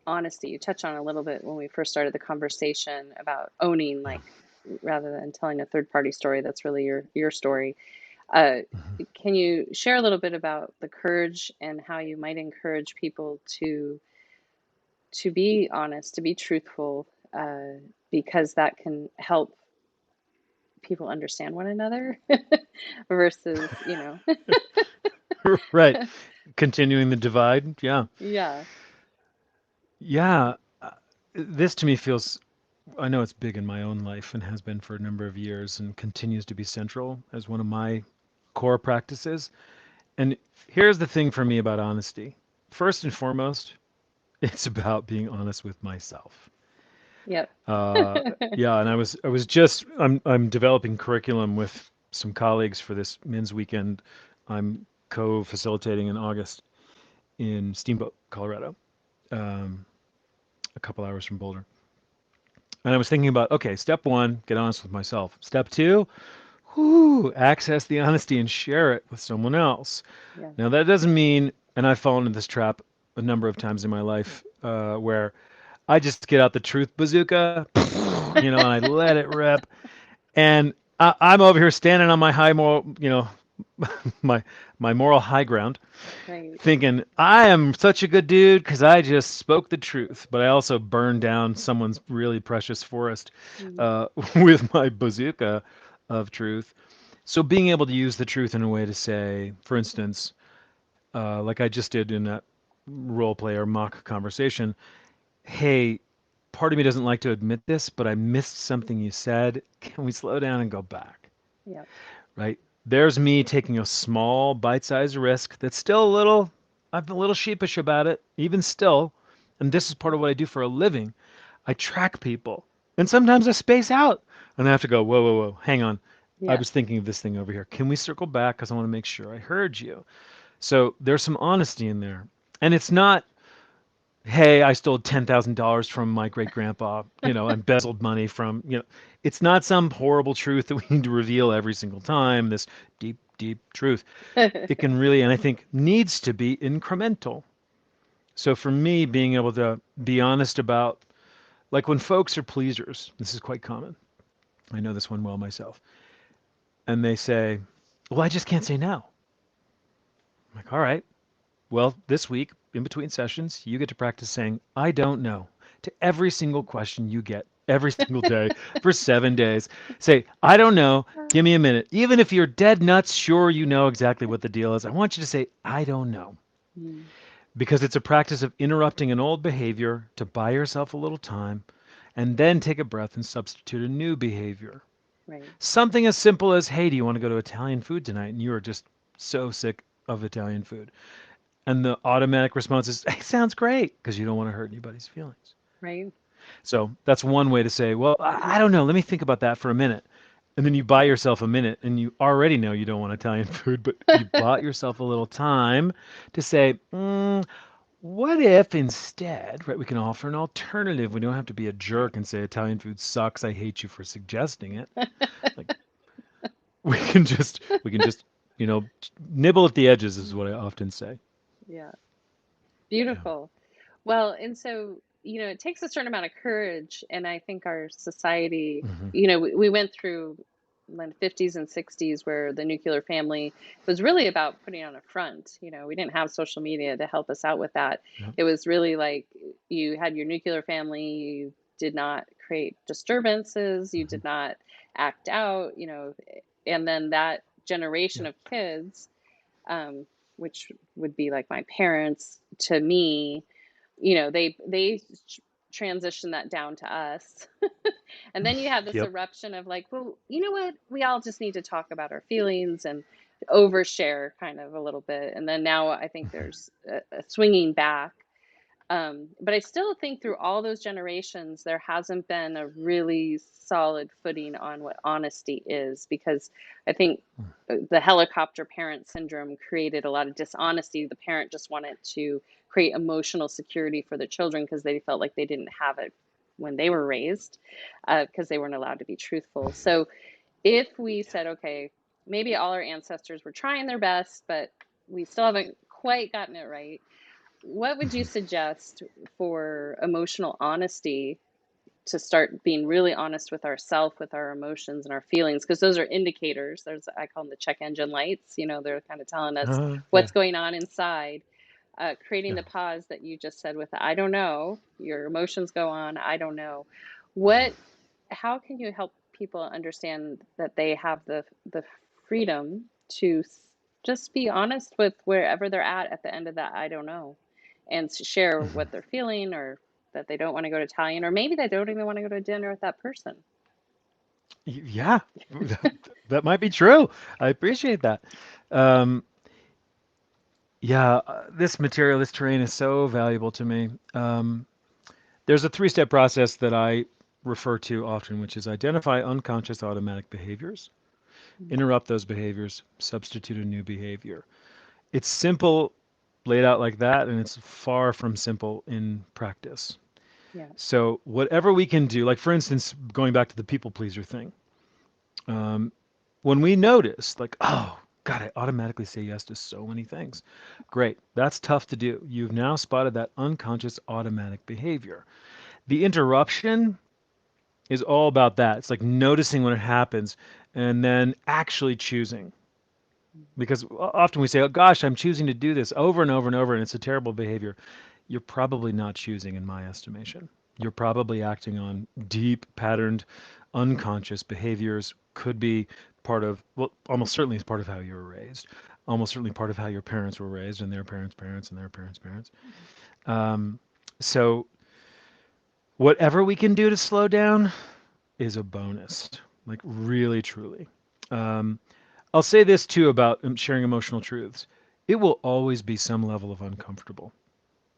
honesty, you touched on a little bit when we first started the conversation about owning, Yeah. like rather than telling a third party story, that's really your story. Uh, Mhm. can you share a little bit about the courage and how you might encourage people to be honest, to be truthful, because that can help people understand one another versus, Right. Continuing the divide. Yeah. yeah, Yeah. This to me feels, I know it's big in my own life and has been for a number of years and continues to be central as one of my core practices. And here's the thing for me about honesty. First and foremost, it's about being honest with myself. yep. Uh, yeah, and I'm developing curriculum with some colleagues for this men's weekend I'm co-facilitating in August in Steamboat, Colorado, um, a couple hours from Boulder. And I was thinking about, okay, step one, get honest with myself. Step two, access the honesty and share it with someone else. Yeah. Now, that doesn't mean, and I've fallen into this trap a number of times in my life, where I just get out the truth bazooka, and I let it rip. And I'm over here standing on my high moral, my my moral high ground, Right. thinking I am such a good dude because I just spoke the truth, but I also burned down someone's really precious forest Mm. uh, with my bazooka of truth. So being able to use the truth in a way to say, for instance, like I just did in that role play or mock conversation, hey, part of me doesn't like to admit this, but I missed something you said. Can we slow down and go back? Yep. Right? There's me taking a small bite-sized risk that's still I'm a little sheepish about it, even still. And this is part of what I do for a living. I track people. And sometimes I space out and I have to go, whoa, whoa, whoa, hang on. I Yeah. was thinking of this thing over here. Can we circle back? Because I want to make sure I heard you. So there's some honesty in there. And it's not, hey, I stole $10,000 from my great grandpa, embezzled money from, it's not some horrible truth that we need to reveal every single time, this deep, deep truth. It can really, and I think needs to be incremental. So for me, being able to be honest about, like when folks are pleasers, this is quite common. I know this one well myself. And they say, well, I just can't say no. I'm like, all right, well, this week, in between sessions, you get to practice saying, I don't know, to every single question you get every single day for 7 days. Say, I don't know, give me a minute. Even if you're dead nuts, sure you know exactly what the deal is. I want you to say, I don't know. Mm. Because it's a practice of interrupting an old behavior to buy yourself a little time and then take a breath and substitute a new behavior. Right. Something as simple as, hey, do you want to go to Italian food tonight? And you are just so sick of Italian food. And the automatic response is, hey, sounds great, because you don't want to hurt anybody's feelings. Right. So that's one way to say, well, I don't know. Let me think about that for a minute. And then you buy Yeah. yourself a minute and you already know you don't want Italian food, but you bought yourself a little time to say, what if instead, right, we can offer an alternative. We don't have to be a Right. jerk and say Italian food sucks. I hate you for suggesting it. Like, we can just nibble at the edges is what I often say. Yeah, Yeah. beautiful. Well, and so, it takes a certain amount of courage, and I think our society, Hmm. we went through the 50s and 60s where the nuclear family was really about putting on a front. We didn't have social media to help us out with that. Yeah. It was really like you had your nuclear family, you did not create disturbances, you Hmm. did not act out, and then that generation Yeah. of kids, um, which would be like my parents to me, they transition that down to us. And then you have this Yep. eruption of like, well, you know what, we all just need to talk about our feelings and overshare kind of a little bit. And then now I think there's a swinging back, but I still think through all those generations, there hasn't been a really solid footing on what honesty is, because I think the helicopter parent syndrome created a lot of dishonesty. The parent just wanted to create emotional security for the children because they felt like they didn't have it when they were raised, because they weren't allowed to be truthful. So if we said, okay, maybe all our ancestors were trying their best, but we still haven't quite gotten it right, what would you suggest for emotional honesty to start being really honest with ourselves, with our emotions and our feelings? Because those are indicators. I call them the check engine lights. They're kind of telling us Yeah. what's going on inside. Creating Yeah. the pause that you just said with the, I don't know, your emotions go on, I don't know. What, how can you help people understand that they have the freedom to just be honest with wherever they're at the end of that I don't know, and share what they're feeling, or that they don't want to go to Italian, or maybe they don't even want to go to dinner with that person. Yeah. That might be true. I appreciate that. Um, yeah, this material, this terrain is so valuable to me. There's a three-step process that I refer to often, which is identify unconscious automatic behaviors, interrupt those behaviors, substitute a new behavior. It's simple laid out like that, and it's far from simple in practice. Yeah. So, whatever we can do, like for instance, going back to the people pleaser thing, um, when we notice, like, oh, God, I automatically say yes to so many things. Great. That's tough to do. You've now spotted that unconscious automatic behavior. The interruption is all about that. It's like noticing when it happens and then actually choosing. Because often we say, oh, gosh, I'm choosing to do this over and over and over, and it's a terrible behavior. You're probably not choosing, in my estimation. You're probably acting on deep, patterned, unconscious behaviors. Could be part of, well, almost certainly is part of how you were raised. Almost certainly part of how your parents were raised, and their parents' parents, and their parents' parents. Um, so, whatever we can do to slow down is a bonus, like really, truly. Um, I'll say this too about sharing emotional truths. It will always be some level of uncomfortable.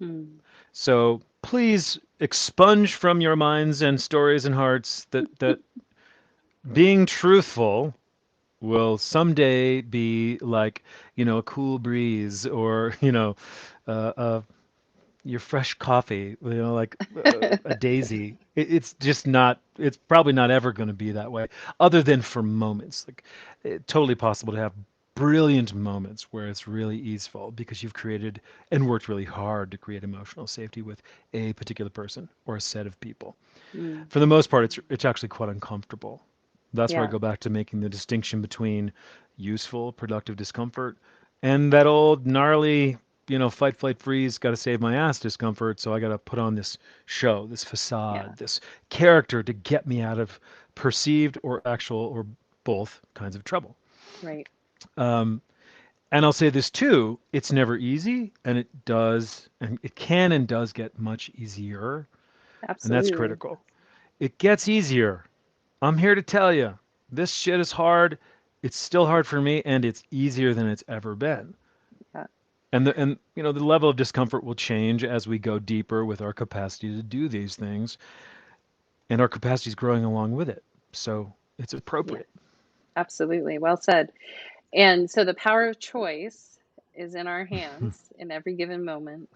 Mm. So please expunge from your minds and stories and hearts that being truthful will someday be like, a cool breeze or, uh, your fresh coffee, like a daisy. It's just not, it's probably not ever going to be that way, other than for moments. Like, totally possible to have brilliant moments where it's really easeful because you've created and worked really hard to create emotional safety with a particular person or a set of people. Mm. For the most part, it's actually quite uncomfortable. That's where I Yeah. go back to making the distinction between useful, productive discomfort and that old gnarly, fight, flight, freeze, got to save my ass discomfort. So I got to put on this show, this Yeah. facade, this character to get me out of perceived or actual or both kinds of trouble. Right. Um, and I'll say this too, it's never easy, and it can and does get much easier, and that's Absolutely. critical. It gets easier. I'm here to tell you, this shit is hard. It's still hard for me, and it's easier than it's ever been. Yeah. And the level of discomfort will change as we go deeper with our capacity to do these things, and our capacity is growing along with it. So it's Yeah. appropriate. Absolutely. Well said. And so the power of choice is in our hands in every given moment.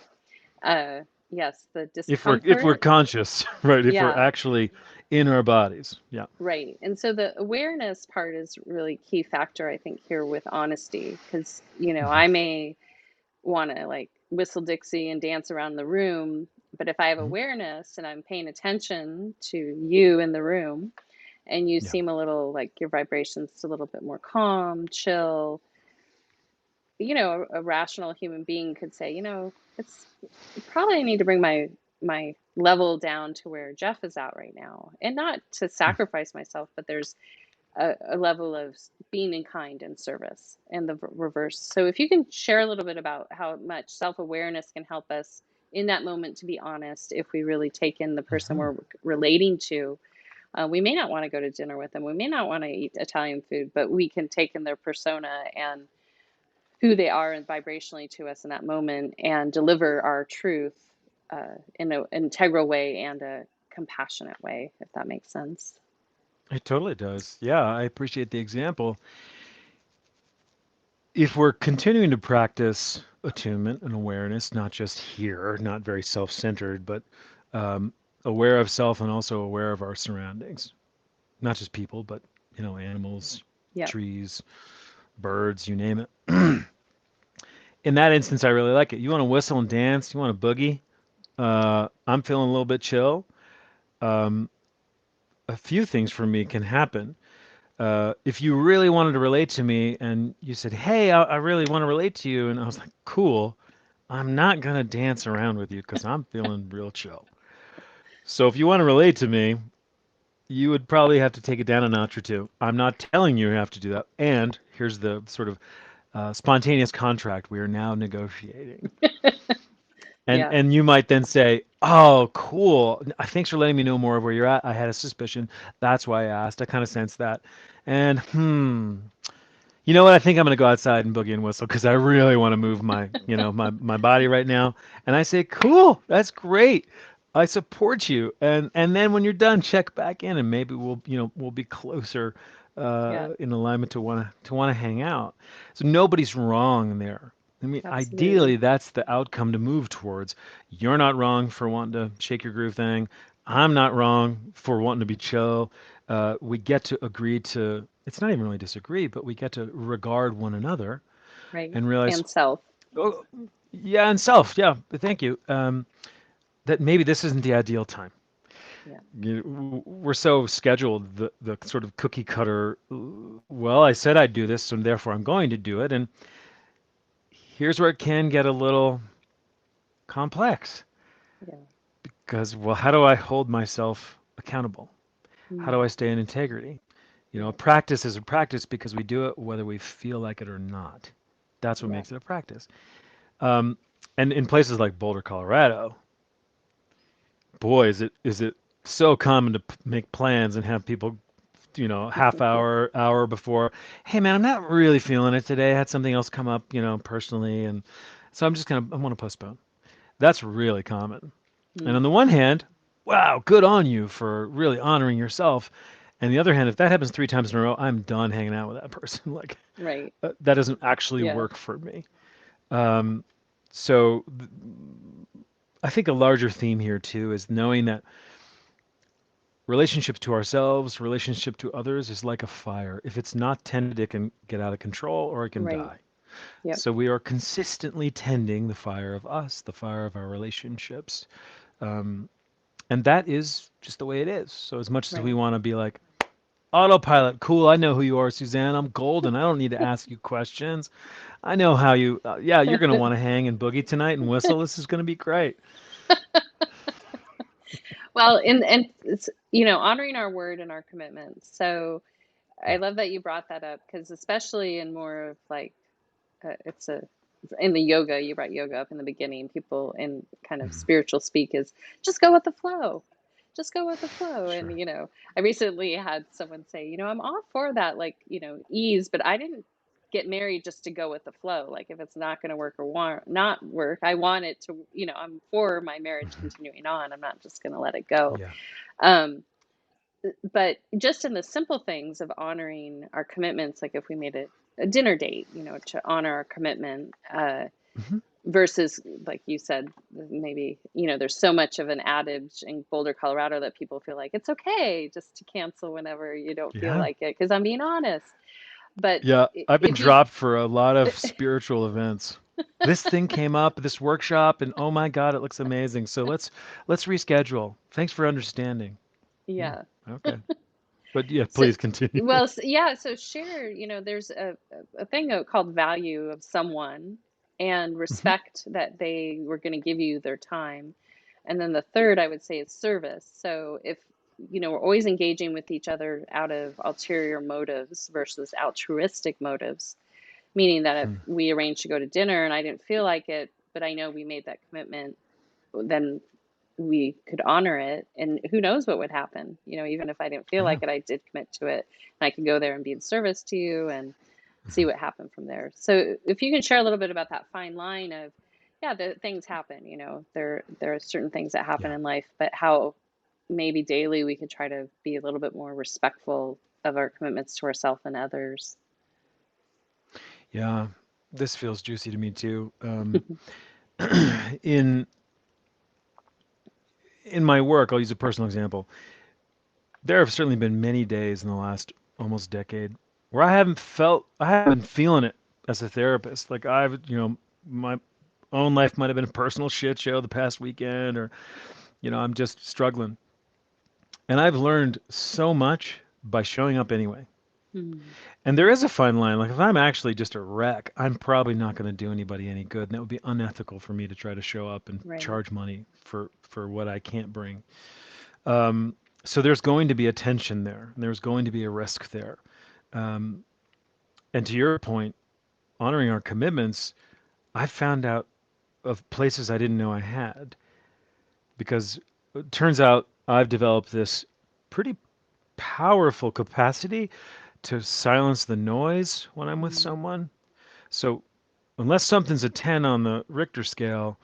Uh, yes, the If we're discomfort. conscious, right? If we're Yeah. actually in our bodies. Yeah. Right. And so the awareness part is really key factor, I think, here with honesty, because, Hmm. I may want to like whistle Dixie and dance around the room, but if I have Hmm. awareness and I'm paying attention to you in the room and you Yeah. seem a little like your vibrations a little bit more calm, chill, a rational human being could say, it's probably I need to bring my level down to where Jeff is at right now, and not to sacrifice myself, but there's a level of being in kind and service and the reverse. So if you can share a little bit about how much self-awareness can help us in that moment to be honest, if we really take in the person Hmm. we're relating to, we may not want to go to dinner with them, we may not want to eat Italian food, but we can take in their persona and who they are and vibrationally to us in that moment and deliver our truth in an integral way and a compassionate way, if that makes sense. It totally does. Yeah, I appreciate the example. If we're continuing to practice attunement and awareness, not just here, not very self-centered, but um, aware of self and also aware of our surroundings, not just people, but animals, Yep. trees, birds, you name it. In that instance, I really like it. You want to whistle and dance, you want to boogie. I'm feeling a little bit chill. Um, a few things for me can happen. If you really wanted to relate to me and you said, "Hey, I really want to relate to you," and I was like, "Cool," I'm not gonna dance around with you because I'm feeling real chill. So if you want to relate to me, you would probably have to take it down a notch or two. I'm not telling you have to do that. And here's the sort of spontaneous contract we are now negotiating. And Yeah. and you might then say, "Oh, cool. Thanks for letting me know more of where you're at. I had a suspicion. That's why I asked. I kind of sensed that." And you know what? I think I'm gonna go outside and boogie and whistle because I really want to move my body right now. And I say, "Cool. That's great. I support you." And then when you're done, check back in and maybe we'll be closer Yeah. in alignment to wanna hang out. So nobody's wrong there. I mean, ideally, Absolutely. that's the outcome to move towards. You're not wrong for wanting to shake your groove thing. I'm not wrong for wanting to be chill. We get to agree to, it's not even really disagree, but we get to regard one another Right. and realize, And self. oh, yeah, and self, yeah, thank you, that maybe this isn't the ideal time. Yeah. We're so scheduled, the sort of cookie cutter, well, I said I'd do this, so therefore I'm going to do it. And here's where it can get a little complex Yeah. because, well, how do I hold myself accountable? How do Mm. I stay in integrity? Yeah. Practice is a practice because we do it whether we feel like it or not. That's what Yeah. makes it a practice. Um, and in places like Boulder, Colorado, boy, is it so common to make plans and have people, half hour before, hey man, I'm not really feeling it today. I had something else come up, personally, and so I want to postpone. That's really common. And Mm. on the one hand, wow, good on you for really honoring yourself. And the other hand, if that happens 3 times in a row, I'm done hanging out with that person. Like Right. that doesn't actually Yeah. work for me. Um, so I think a larger theme here too is knowing that relationships to ourselves, relationship to others is like a fire. If it's not tended, it can get out of control or it can Right. die. Yep. So we are consistently tending the fire of us, the fire of our relationships. Um, and that is just the way it is. So as much as we Right. want to be like, autopilot, cool, I know who you are, Suzanne, I'm golden. I don't need to ask you questions. I know how yeah, you're going to want to hang and boogie tonight and whistle. This is going to be great. Well, and it's, honoring our word and our commitments. So I Yeah. love that you brought that up because especially in more of like it's a in the yoga, you brought yoga up in the beginning. People in kind of Mhm. spiritual speak is just go with the flow. Just go with the flow. And, Sure. I recently had someone say, I'm all for that, like, ease, but I didn't get married just to go with the flow. Like if it's not going to work or want not work, I want it to, I'm for my marriage Hmm. continuing on. I'm not just going to let it go. Yeah. Um, but just in the simple things of honoring our commitments, like if we made a dinner date, to honor our commitment, Hmm. versus, like you said, maybe, there's so much of an adage in Boulder, Colorado, that people feel like it's okay just to cancel whenever you don't feel Yeah. like it, because I'm being honest. But Yeah, I've been if you, dropped for a lot of spiritual events. This thing came up, this workshop, and oh my God, it looks amazing. So let's reschedule. Thanks for understanding. Yeah. yeah. Okay. But yeah, So, please continue. well, yeah, so share, there's a thing called value of someone and Mhm. respect that they were going to give you their time. And then the third, I would say, is service. So if, we're always engaging with each other out of ulterior motives versus altruistic motives, meaning that if Hmm. we arranged to go to dinner and I didn't feel like it, but I know we made that commitment, then we could honor it, and who knows what would happen. Even if I didn't feel Yeah. like it, I did commit to it, and I could go there and be in service to you and see what happened from there. So if you can share a little bit about that fine line of, yeah, the things happen, there are certain things that happen Yeah. in life, but how maybe daily we could try to be a little bit more respectful of our commitments to ourselves and others. Yeah. This feels juicy to me too. In in my work, I'll use a personal example. There have certainly been many days in the last almost decade where I haven't been feeling it as a therapist. Like my own life might have been a personal shit show the past weekend, or, I'm just struggling. And I've learned so much by showing up anyway. Mm, And there is a fine line. Like if I'm actually just a wreck, I'm probably not going to do anybody any good. And that would be unethical for me to try to show up and right. charge money for what I can't bring. Um, so there's going to be a tension there. And there's going to be a risk there. Um, and to your point, honoring our commitments, I found out of places I didn't know I had, because it turns out I've developed this pretty powerful capacity to silence the noise when I'm with Mm, someone. So unless something's a 10 on the Richter scale,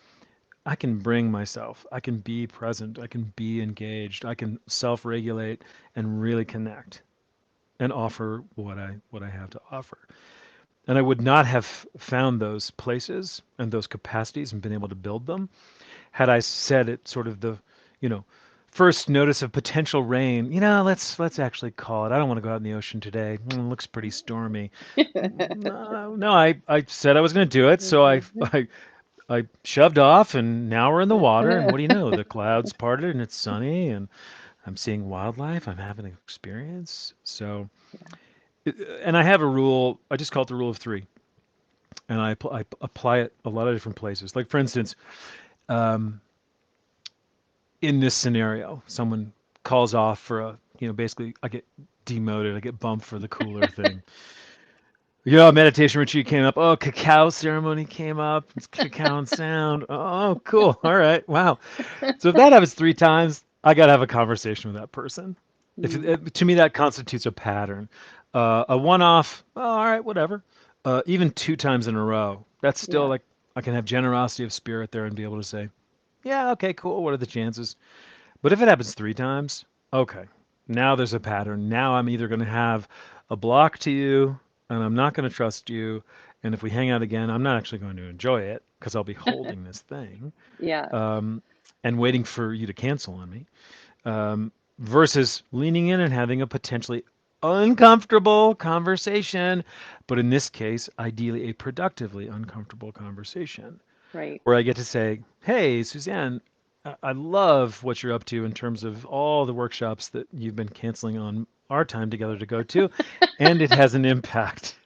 I can bring myself. I can be present. I can be engaged. I can self-regulate and really connect and offer what I have to offer. And I would not have found those places and those capacities and been able to build them had I said it sort of you know, first notice of potential rain. Let's actually call it. I don't want to go out in the ocean today. It looks pretty stormy. No, no, I said I was going to do it, so I shoved off, and now we're in the water. And what do you know? The clouds parted, and it's sunny, and I'm seeing wildlife. I'm having an experience. So, and I have a rule. I just call it the rule of three, and I apply it a lot of different places. Like for instance, um, in this scenario, someone calls off for basically I get demoted. I get bumped for the cooler thing. Meditation retreat came up. Oh, cacao ceremony came up. It's cacao and sound. Oh, cool. All right. Wow. So if that happens three times, I got to have a conversation with that person. mm, To me, that constitutes a pattern. A one-off, oh, all right, whatever. Even two times in a row, that's still yeah. like I can have generosity of spirit there and be able to say, yeah, okay, cool. What are the chances? But if it happens three times, okay, now there's a pattern. Now I'm either going to have a block to you, and I'm not going to trust you. And if we hang out again, I'm not actually going to enjoy it because I'll be holding this thing, Yeah. um, and waiting for you to cancel on me, versus leaning in and having a potentially uncomfortable conversation, but in this case, ideally a productively uncomfortable conversation Right. where I get to say, "Hey, Suzanne, I love what you're up to in terms of all the workshops that you've been canceling on our time together to go to, and it has an impact."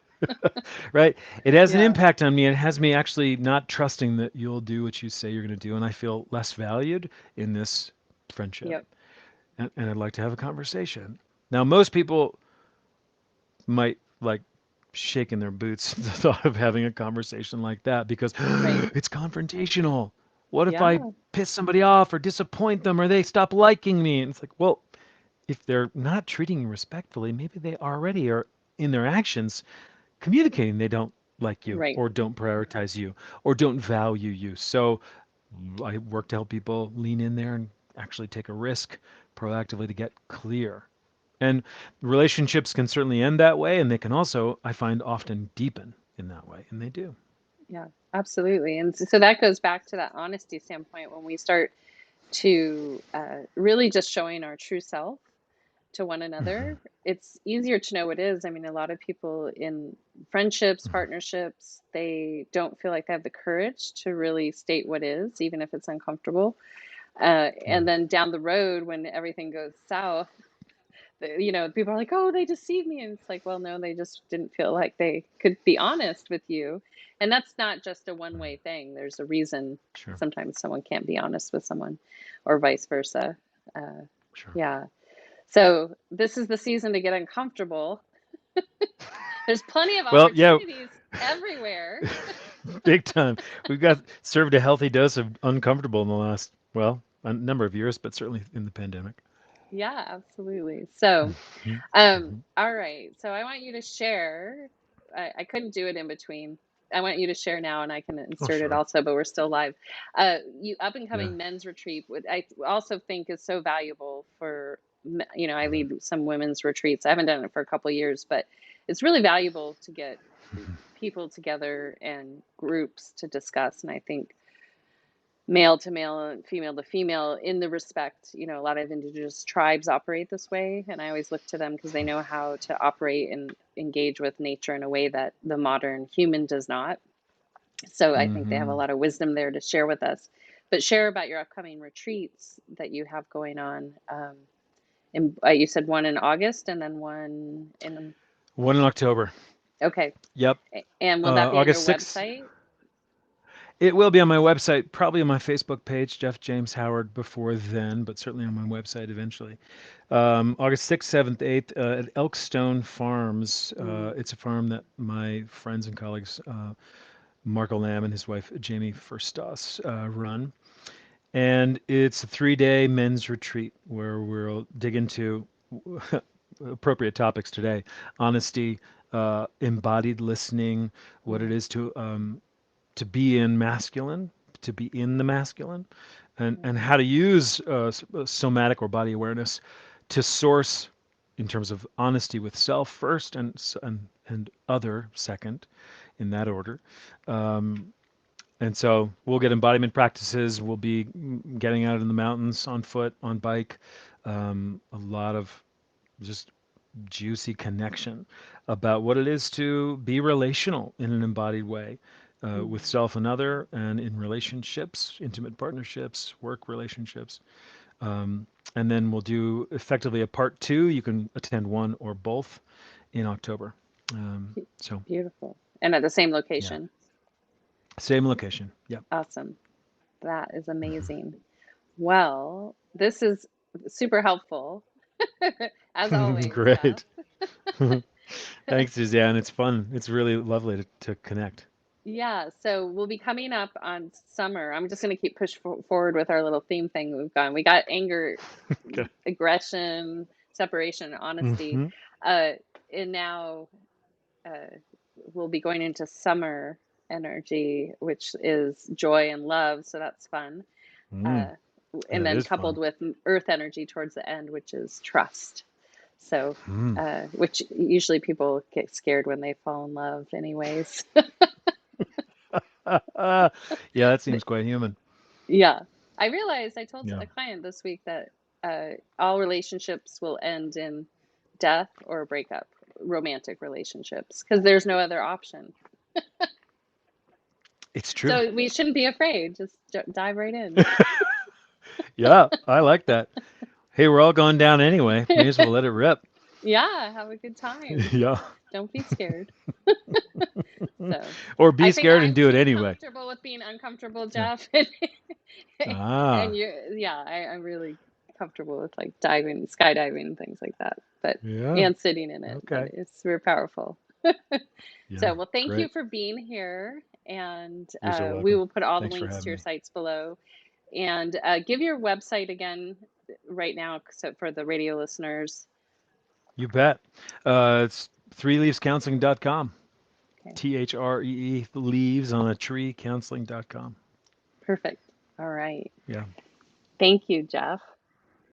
Right? It has an Yeah. impact on me. It has me actually not trusting that you'll do what you say you're going to do, and I feel less valued in this friendship. Yep. And I'd like to have a conversation. Now, most people might like shake in their boots at the thought of having a conversation like that because Right. it's confrontational. What if I Yeah. piss somebody off or disappoint them or they stop liking me? And it's like, well, if they're not treating you respectfully, maybe they already are in their actions communicating they don't like you Right. or don't prioritize you or don't value you. So I work to help people lean in there and actually take a risk proactively to get clear. And relationships can certainly end that way, and they can also, I find, often deepen in that way, and they do. Yeah, absolutely. And so that goes back to that honesty standpoint when we start to really just showing our true self to one Hmm. another, it's easier to know what is. I mean, a lot of people in friendships, Hmm. partnerships, they don't feel like they have the courage to really state what is, even if it's uncomfortable. Yeah, And then down the road, when everything goes south, people are like, oh, they deceived me. And it's like, well, no, they just didn't feel like they could be honest with you. And that's not just a one-way thing. There's a reason sure, sometimes someone can't be honest with someone or vice versa. Uh, sure. yeah. So this is the season to get uncomfortable. There's plenty of Well, yeah, opportunities everywhere. big time. We've got served a healthy dose of uncomfortable in the last, well, a number of years, but certainly in the pandemic. Yeah, absolutely. So, Mhm. Mhm. all right. So I want you to share. I couldn't do it in between. I want you to share now, and I can Oh, insert it sure. also, but we're still live. You up and Yeah. coming men's retreat, I also think is so valuable for, I Mhm. lead some women's retreats. I haven't done it for a couple of years, but it's really valuable to get people together and groups to discuss. And I think male to male and female to female in the respect, a lot of indigenous tribes operate this way, and I always look to them because they know how to operate and engage with nature in a way that the modern human does not. So I think they have a Mhm. lot of wisdom there to share with us. But share about your upcoming retreats that you have going on. You said one in August and then one in, One in October. okay. Yep. And will that be on your August 6th. website? It will be on my website, probably on my Facebook page, Jeff James Howard, before then, but certainly on my website eventually. August 6th, 7th, 8th at Elkstone Farms. Mm, It's a farm that my friends and colleagues, Marco Lamb and his wife, Jamie Verstas, run. And it's a 3-day men's retreat where we'll dig into appropriate topics today: honesty, embodied listening, what it mm, is to be in masculine, to be in the masculine, and mm, how to use somatic or body awareness to source in terms of honesty with self first and other second, in that order. Um, and so we'll get embodiment practices. We'll be getting out in the mountains on foot, on bike, a lot of just juicy connection about what it is to be relational in an embodied way with mm. self and other, and in relationships, intimate partnerships, work relationships. Um, and then we'll do effectively a part two. You can attend one or both in October. So, Beautiful. And at the same yeah, location. same location. Yep. Awesome. That is amazing. Well, this is super helpful, as always, Jeff. Great. Thanks, Suzanne. It's fun. It's really lovely to connect. Yeah, so we'll be coming up on summer. I'm just going to keep forward with our little theme thing we've gone. We got anger, Okay. aggression, separation, honesty. Hmm. Uh, and now uh, we'll be going into summer energy, which is joy and love. So that's fun. Mm, Uh, and that then is coupled fun. with earth energy towards the end, which is trust. So, Mm. which usually people get scared when they fall in love, anyways. Yeah, that seems quite human. Yeah. I realized I told Yeah. a client this week that all relationships will end in death or a breakup, romantic relationships, because there's no other option. It's true. So we shouldn't be afraid. Just dive right in. Yeah, I like that. Hey, we're all going down anyway. May as well let it rip. Yeah, have a good time. Yeah. Don't be scared. So Or I be think scared and I'm do it too anyway. comfortable with being uncomfortable, Yeah. Jeff. And Ah, yeah, I'm really comfortable with like diving, skydiving, and things like that. But yeah. and sitting in it, but Okay. it's very powerful. Yeah. So, well, thank you Great. for being here, and You're so we welcome. will put all the Thanks for links to having your me. sites below. And give your website again right now, so for the radio listeners. You bet. It's threeleavescounseling.com. Okay, THREE, leaves on a tree, counseling.com. perfect. All right. Yeah. Thank you, Jeff.